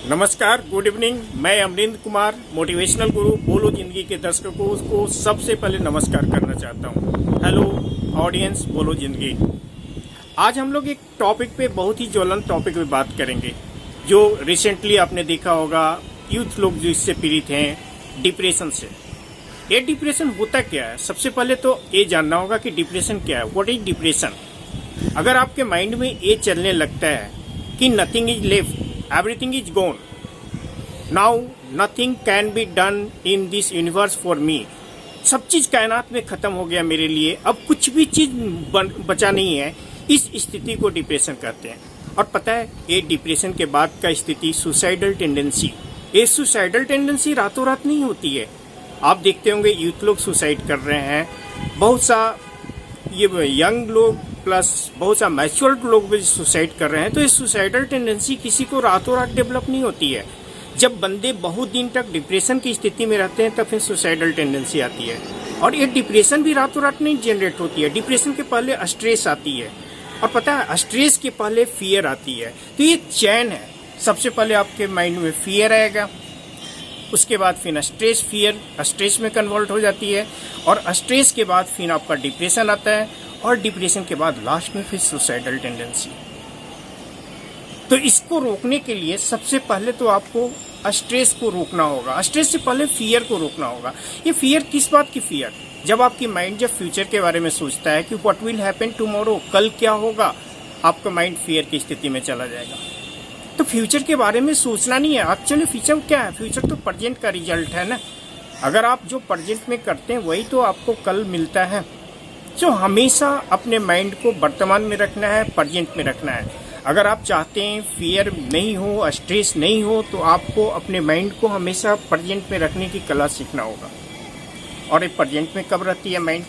नमस्कार, good evening. मैं Amarinder Kumar, motivational गुरु बोलो जिंदगी के दर्शकों को सबसे पहले नमस्कार करना चाहता हूँ। हेलो ऑडियंस, बोलो जिंदगी। आज हम लोग एक टॉपिक पे, बहुत ही ज्वलंत टॉपिक पे बात करेंगे, जो रिसेंटली आपने देखा होगा। यूथ लोग जो इससे पीड़ित हैं, डिप्रेशन से। ये डिप्रेशन होता क्या है? सबसे पहले तो ये जानना होगा कि डिप्रेशन क्या है। What is depression? अगर आपके माइंड में ये चलने लगता है कि nothing is left, everything is gone, now nothing can be done in this universe for me, सब चीज कायनात में खत्म हो गया मेरे लिए, अब कुछ भी चीज बचा नहीं है, इस स्थिति को डिप्रेशन कहते हैं। और पता है, ये डिप्रेशन के बाद का स्थिति सुसाइडल टेंडेंसी। ये सुसाइडल टेंडेंसी रातों रात नहीं होती है। आप देखते होंगे यूथ लोग सुसाइड कर रहे हैं, बहुत सा ये यंग लोग प्लस बहुत सा मैच्योर्ड लोग भी सुसाइड कर रहे हैं। तो ये सुसाइडल टेंडेंसी किसी को रातों रात डेवलप नहीं होती है। जब बंदे बहुत दिन तक डिप्रेशन की स्थिति में रहते हैं, तब फिर सुसाइडल टेंडेंसी आती है। और ये डिप्रेशन भी रातों रात नहीं जनरेट होती है। डिप्रेशन के पहले स्ट्रेस आती है, और पता है स्ट्रेस के पहले फियर आती है। तो ये चैन है। सबसे पहले आपके माइंड में फियर आएगा, उसके बाद फिर स्ट्रेस, फियर स्ट्रेस में कन्वर्ट हो जाती है, और स्ट्रेस के बाद फिर आपका डिप्रेशन आता है, और डिप्रेशन के बाद लास्ट में फिर सुसाइडल टेंडेंसी। तो इसको रोकने के लिए सबसे पहले तो आपको स्ट्रेस को रोकना होगा। स्ट्रेस से पहले फियर को रोकना होगा। ये फियर किस बात की फियर? जब आपकी माइंड जब फ्यूचर के बारे में सोचता है कि व्हाट विल हैपन टुमारो, कल क्या होगा, आपका माइंड फियर की स्थिति में चला जाएगा। तो फ्यूचर के बारे में सोचना नहीं है। एक्चुअली फ्यूचर क्या है? फ्यूचर तो प्रेजेंट का रिजल्ट है ना। अगर आप जो प्रेजेंट में करते हैं वही तो आपको कल मिलता है। जो हमेशा अपने माइंड को वर्तमान में रखना है, प्रेजेंट में रखना है। अगर आप चाहते हैं फियर नहीं हो, स्ट्रेस नहीं हो, तो आपको अपने माइंड को हमेशा प्रेजेंट में रखने की कला सीखना होगा। और ये प्रेजेंट में कब रहती है माइंड?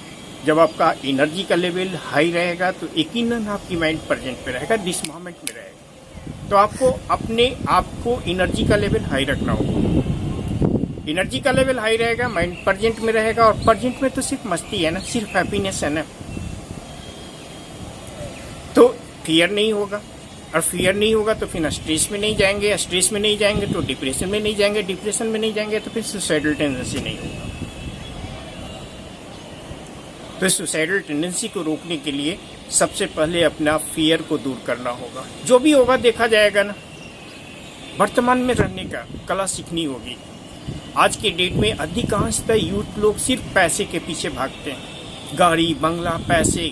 जब आपका एनर्जी का लेवल हाई रहेगा, तो यकीनन आपकी माइंड प्रेजेंट में रहेगा, दिस मोमेंट में रहेगा। तो आपको अपने आप को एनर्जी का लेवल हाई रखना होगा। एनर्जी का लेवल हाई रहेगा, माइंड प्रेजेंट में रहेगा, और प्रेजेंट में तो सिर्फ मस्ती है ना, सिर्फ हैप्पीनेस है ना। तो फियर नहीं होगा, और फियर नहीं होगा तो फिर स्ट्रेस में नहीं जाएंगे, स्ट्रेस में नहीं जाएंगे तो डिप्रेशन में नहीं जाएंगे, डिप्रेशन में नहीं जाएंगे तो फिर सुसाइडल टेंडेंसी नहीं होगा। तो सुसाइडल टेंडेंसी को रोकने के लिए सबसे पहले अपना फियर को दूर करना होगा। जो भी होगा देखा जाएगा ना। वर्तमान में रहने का कला सीखनी होगी। आज के डेट में अधिकांशतः यूथ लोग सिर्फ पैसे के पीछे भागते हैं। गाड़ी, बंगला, पैसे,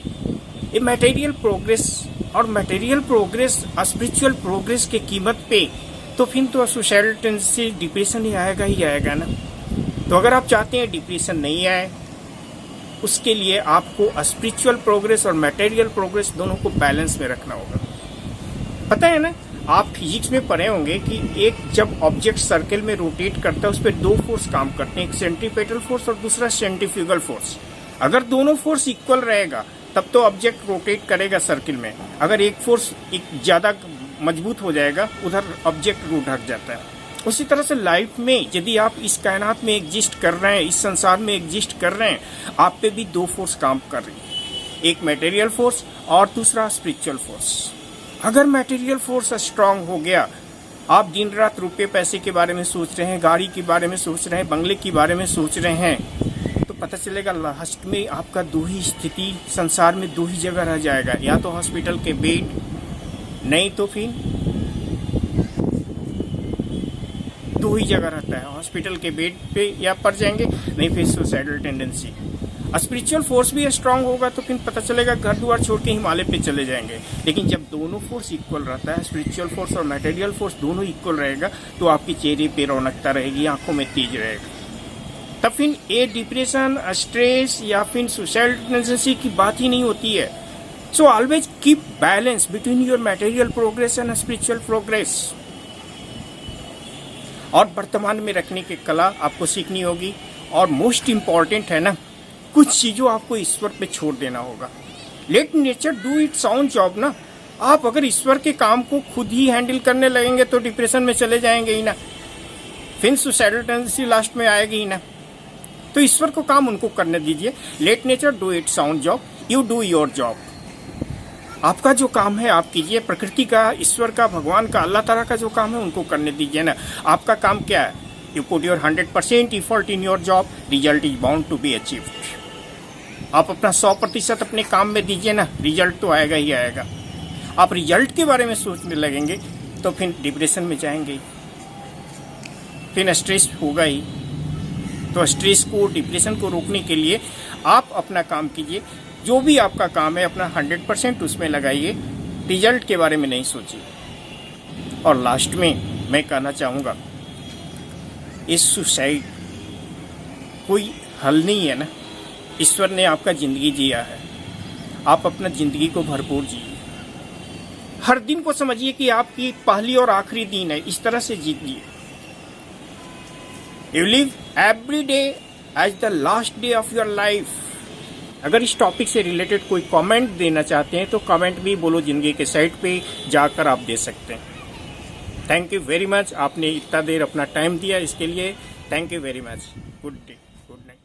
ये मटेरियल प्रोग्रेस, और मटेरियल प्रोग्रेस स्पिरिचुअल प्रोग्रेस के कीमत पे तो फिर तो सुसाइडल टेंडेंसी, डिप्रेशन ही आएगा ना। तो अगर आप चाहते हैं डिप्रेशन नहीं आए, उसके लिए आपको स्पिरिचुअल प्रोग्रेस और मटेरियल प्रोग्रेस दोनों को बैलेंस में रखना होगा। पता है ना, आप फिजिक्स में पढ़े होंगे कि एक जब ऑब्जेक्ट सर्कल में रोटेट करता है, उस पर दो फोर्स काम करते हैं, एक सेंट्रीपेटल फोर्स और दूसरा सेंट्रीफ्यूगल फोर्स। अगर दोनों फोर्स इक्वल रहेगा तब तो ऑब्जेक्ट रोटेट करेगा सर्कल में। अगर एक फोर्स ज्यादा मजबूत हो जाएगा, उधर ऑब्जेक्ट रूट हट जाता है। उसी तरह से लाइफ में यदि आप इस कायनात में एग्जिस्ट कर रहे हैं, इस संसार में एग्जिस्ट कर रहे हैं, आप पे भी दो फोर्स काम कर रही है, एक मटेरियल फोर्स और दूसरा स्पिरिचुअल फोर्स। अगर मटेरियल फोर्स स्ट्रांग हो गया, आप दिन रात रुपये पैसे के बारे में सोच रहे हैं, गाड़ी के बारे में सोच रहे हैं, बंगले के बारे में सोच रहे हैं, तो पता चलेगा लास्ट में आपका दो ही स्थिति संसार में, दो ही जगह रह जाएगा। या तो हॉस्पिटल के बेड, नहीं तो फिर दो ही जगह रहता है, हॉस्पिटल के बेड पे या पड़ जाएंगे, नहीं फिर सुसाइडल टेंडेंसी। स्पिरिचुअल फोर्स भी स्ट्रांग होगा तो फिर पता चलेगा घर द्वार छोड़ के हिमालय पे चले जाएंगे। लेकिन जब दोनों फोर्स इक्वल रहता है, स्पिरिचुअल फोर्स और मटेरियल फोर्स दोनों इक्वल रहेगा, तो आपके चेहरे पे रौनकता रहेगी, आंखों में तेज रहेगा। तब फिर ये डिप्रेशन, स्ट्रेस या फिर सुसाइडल टेंडेंसी की बात ही नहीं होती है। So always keep balance between your material progress and spiritual progress. और वर्तमान में रखने की कला आपको सीखनी होगी। और मोस्ट इम्पॉर्टेंट है ना, कुछ चीजों आपको ईश्वर पे छोड़ देना होगा। Let nature do its own job ना। आप अगर ईश्वर के काम को खुद ही हैंडल करने लगेंगे तो डिप्रेशन में चले जाएंगे ही ना, फिर सुसाइडल टेंडेंसी लास्ट में आएगी ही ना। तो ईश्वर को काम उनको करने दीजिए। Let nature do its own job, you do your job. आपका जो काम है आप कीजिए, प्रकृति का, ईश्वर का, भगवान का, अल्लाह ताला का जो काम है उनको करने दीजिए ना। आपका काम क्या है? You put your 100% effort in your job, result is bound to be achieved. आप अपना 100% अपने काम में दीजिए ना, रिजल्ट तो आएगा ही आएगा। आप रिजल्ट के बारे में सोचने लगेंगे तो फिर डिप्रेशन में जाएंगे, फिर स्ट्रेस होगा ही। तो स्ट्रेस को, डिप्रेशन को रोकने के लिए आप अपना काम कीजिए, जो भी आपका काम है अपना 100% उसमें लगाइए, रिजल्ट के बारे में नहीं सोचिए। और लास्ट में मैं कहना चाहूँगा, इस सुसाइड कोई हल नहीं है ना। ईश्वर ने आपका जिंदगी जिया है, आप अपना जिंदगी को भरपूर जिए। हर दिन को समझिए कि आपकी पहली और आखिरी दिन है, इस तरह से जीजिए। You live every day as the last day of your life. अगर इस टॉपिक से रिलेटेड कोई कमेंट देना चाहते हैं तो कमेंट भी बोलो जिंदगी के साइट पे जाकर आप दे सकते हैं। थैंक यू वेरी मच, आपने इतना देर अपना टाइम दिया, इसके लिए thank you very much. Good day, good night.